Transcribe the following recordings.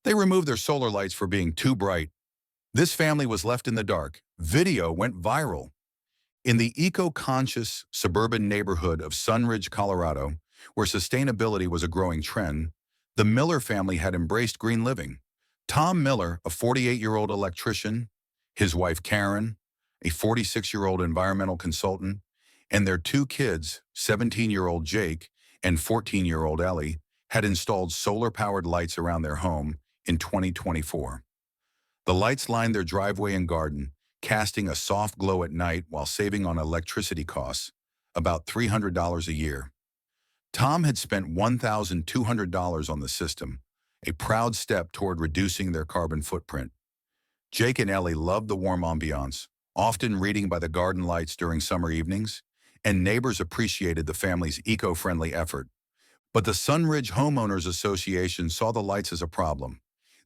They removed their solar lights for being too bright. This family was left in the dark. Video went viral. In the eco-conscious suburban neighborhood of Sunridge, Colorado, where sustainability was a growing trend, the Miller family had embraced green living. Tom Miller, a 48-year-old electrician, his wife Karen, a 46-year-old environmental consultant, and their two kids, 17-year-old Jake and 14-year-old Ellie, had installed solar-powered lights around their home in 2024. The lights lined their driveway and garden, casting a soft glow at night while saving on electricity costs, about $300 a year. Tom had spent $1,200 on the system, a proud step toward reducing their carbon footprint. Jake and Ellie loved the warm ambiance, often reading by the garden lights during summer evenings, and neighbors appreciated the family's eco-friendly effort. But the Sunridge Homeowners Association saw the lights as a problem.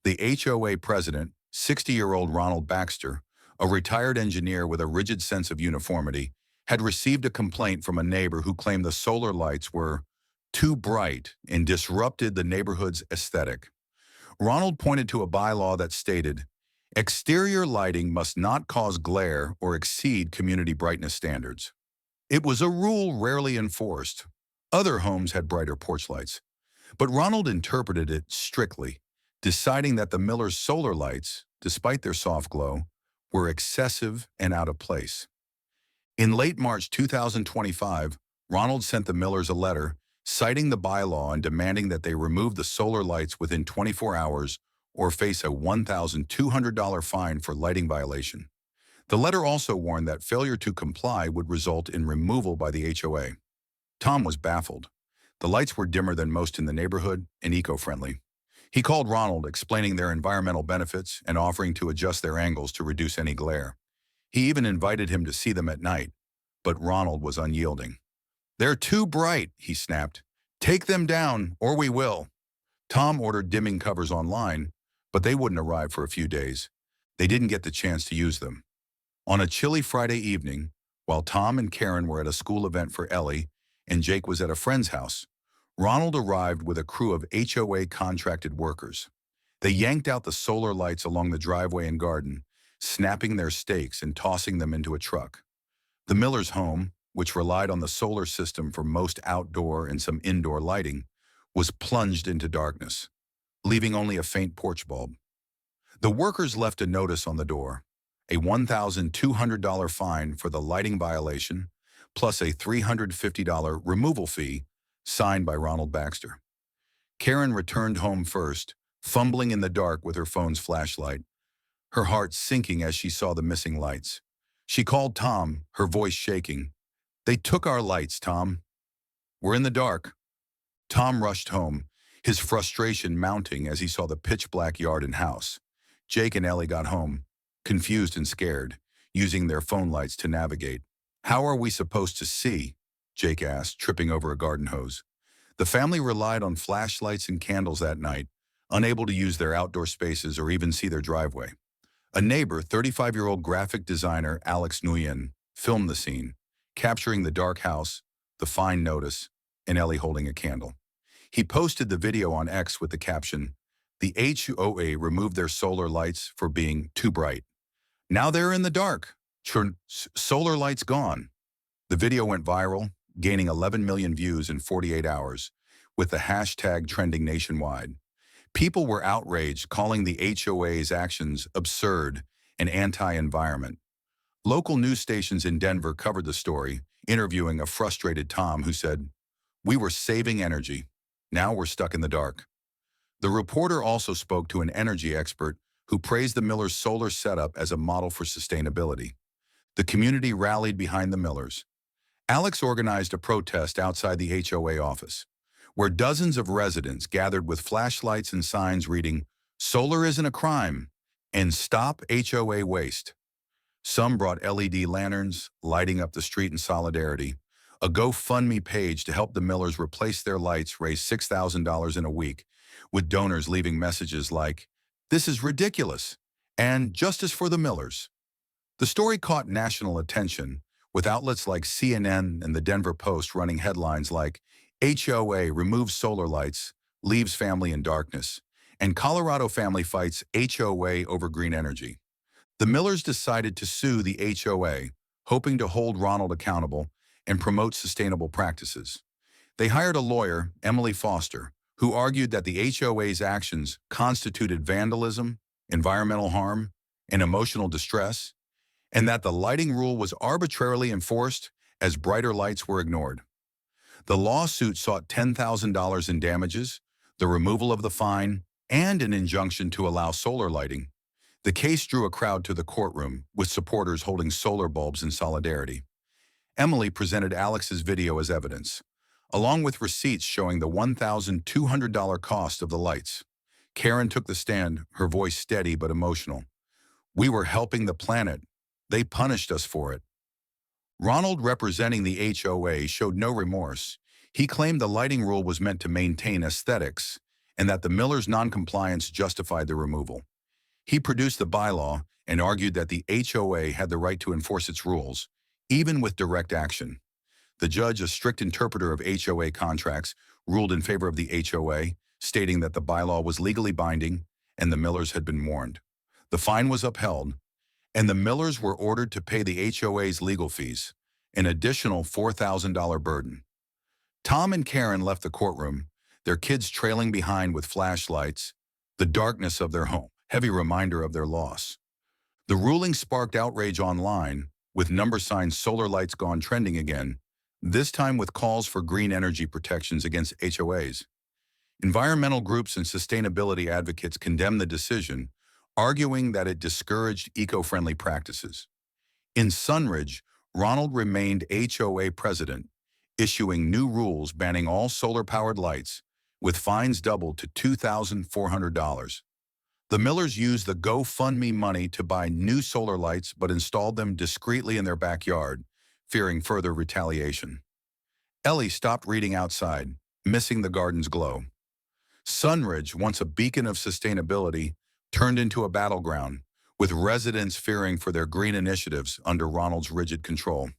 The HOA president, 60-year-old Ronald Baxter, a retired engineer with a rigid sense of uniformity, had received a complaint from a neighbor who claimed the solar lights were too bright and disrupted the neighborhood's aesthetic. Ronald pointed to a bylaw that stated, "Exterior lighting must not cause glare or exceed community brightness standards." It was a rule rarely enforced. Other homes had brighter porch lights, but Ronald interpreted it strictly, deciding that the Miller's solar lights, despite their soft glow, were excessive and out of place. In late March 2025, Ronald sent the Millers a letter citing the bylaw and demanding that they remove the solar lights within 24 hours or face a $1,200 fine for lighting violation. The letter also warned that failure to comply would result in removal by the HOA. Tom was baffled. The lights were dimmer than most in the neighborhood and eco-friendly. He called Ronald, explaining their environmental benefits and offering to adjust their angles to reduce any glare. He even invited him to see them at night, but Ronald was unyielding. "They're too bright," he snapped. "Take them down, or we will." Tom ordered dimming covers online, but they wouldn't arrive for a few days. They didn't get the chance to use them. On a chilly Friday evening, while Tom and Karen were at a school event for Ellie and Jake was at a friend's house, Ronald arrived with a crew of HOA contracted workers. They yanked out the solar lights along the driveway and garden, snapping their stakes and tossing them into a truck. The Millers' home, which relied on the solar system for most outdoor and some indoor lighting, was plunged into darkness, leaving only a faint porch bulb. The workers left a notice on the door, a $1,200 fine for the lighting violation, plus a $350 removal fee, signed by Ronald Baxter. Karen returned home first, fumbling in the dark with her phone's flashlight, her heart sinking as she saw the missing lights. She called Tom, her voice shaking. "They took our lights, Tom. We're in the dark." Tom rushed home, his frustration mounting as he saw the pitch-black yard and house. Jake and Ellie got home, confused and scared, using their phone lights to navigate. "How are we supposed to see?" Jake asked, tripping over a garden hose. The family relied on flashlights and candles that night, unable to use their outdoor spaces or even see their driveway. A neighbor, 35-year-old graphic designer Alex Nguyen, filmed the scene, capturing the dark house, the fine notice, and Ellie holding a candle. He posted the video on X with the caption, "The HOA removed their solar lights for being too bright. Now they're in the dark. Solar lights gone." The video went viral, gaining 11 million views in 48 hours, with the hashtag trending nationwide. People were outraged, calling the HOA's actions absurd and anti-environment. Local news stations in Denver covered the story, interviewing a frustrated Tom who said, "We were saving energy. Now we're stuck in the dark." The reporter also spoke to an energy expert who praised the Millers' solar setup as a model for sustainability. The community rallied behind the Millers. Alex organized a protest outside the HOA office, where dozens of residents gathered with flashlights and signs reading, "Solar isn't a crime," and "Stop HOA waste." Some brought LED lanterns, lighting up the street in solidarity. A GoFundMe page to help the Millers replace their lights raised $6,000 in a week, with donors leaving messages like, "This is ridiculous," and "Justice for the Millers." The story caught national attention, with outlets like CNN and the Denver Post running headlines like, "HOA removes solar lights, leaves family in darkness," and Colorado family fights HOA over green energy. The Millers decided to sue the HOA, hoping to hold Ronald accountable and promote sustainable practices. They hired a lawyer, Emily Foster, who argued that the HOA's actions constituted vandalism, environmental harm, and emotional distress, and that the lighting rule was arbitrarily enforced as brighter lights were ignored. The lawsuit sought $10,000 in damages, the removal of the fine, and an injunction to allow solar lighting. The case drew a crowd to the courtroom, with supporters holding solar bulbs in solidarity. Emily presented Alex's video as evidence, along with receipts showing the $1,200 cost of the lights. Karen took the stand, her voice steady but emotional. "We were helping the planet. They punished us for it." Ronald, representing the HOA, showed no remorse. He claimed the lighting rule was meant to maintain aesthetics and that the Millers' noncompliance justified the removal. He produced the bylaw and argued that the HOA had the right to enforce its rules, even with direct action. The judge, a strict interpreter of HOA contracts, ruled in favor of the HOA, stating that the bylaw was legally binding and the Millers had been warned. The fine was upheld, and the Millers were ordered to pay the HOA's legal fees, an additional $4,000 burden. Tom and Karen left the courtroom, their kids trailing behind with flashlights, the darkness of their home, heavy reminder of their loss. The ruling sparked outrage online, with number signs "solar lights gone trending again," this time with calls for green energy protections against HOAs. Environmental groups and sustainability advocates condemned the decision, arguing that it discouraged eco-friendly practices. In Sunridge, Ronald remained HOA president, issuing new rules banning all solar-powered lights, with fines doubled to $2,400. The Millers used the GoFundMe money to buy new solar lights but installed them discreetly in their backyard, fearing further retaliation. Ellie stopped reading outside, missing the garden's glow. Sunridge, once a beacon of sustainability, turned into a battleground, with residents fearing for their green initiatives under Ronald's rigid control.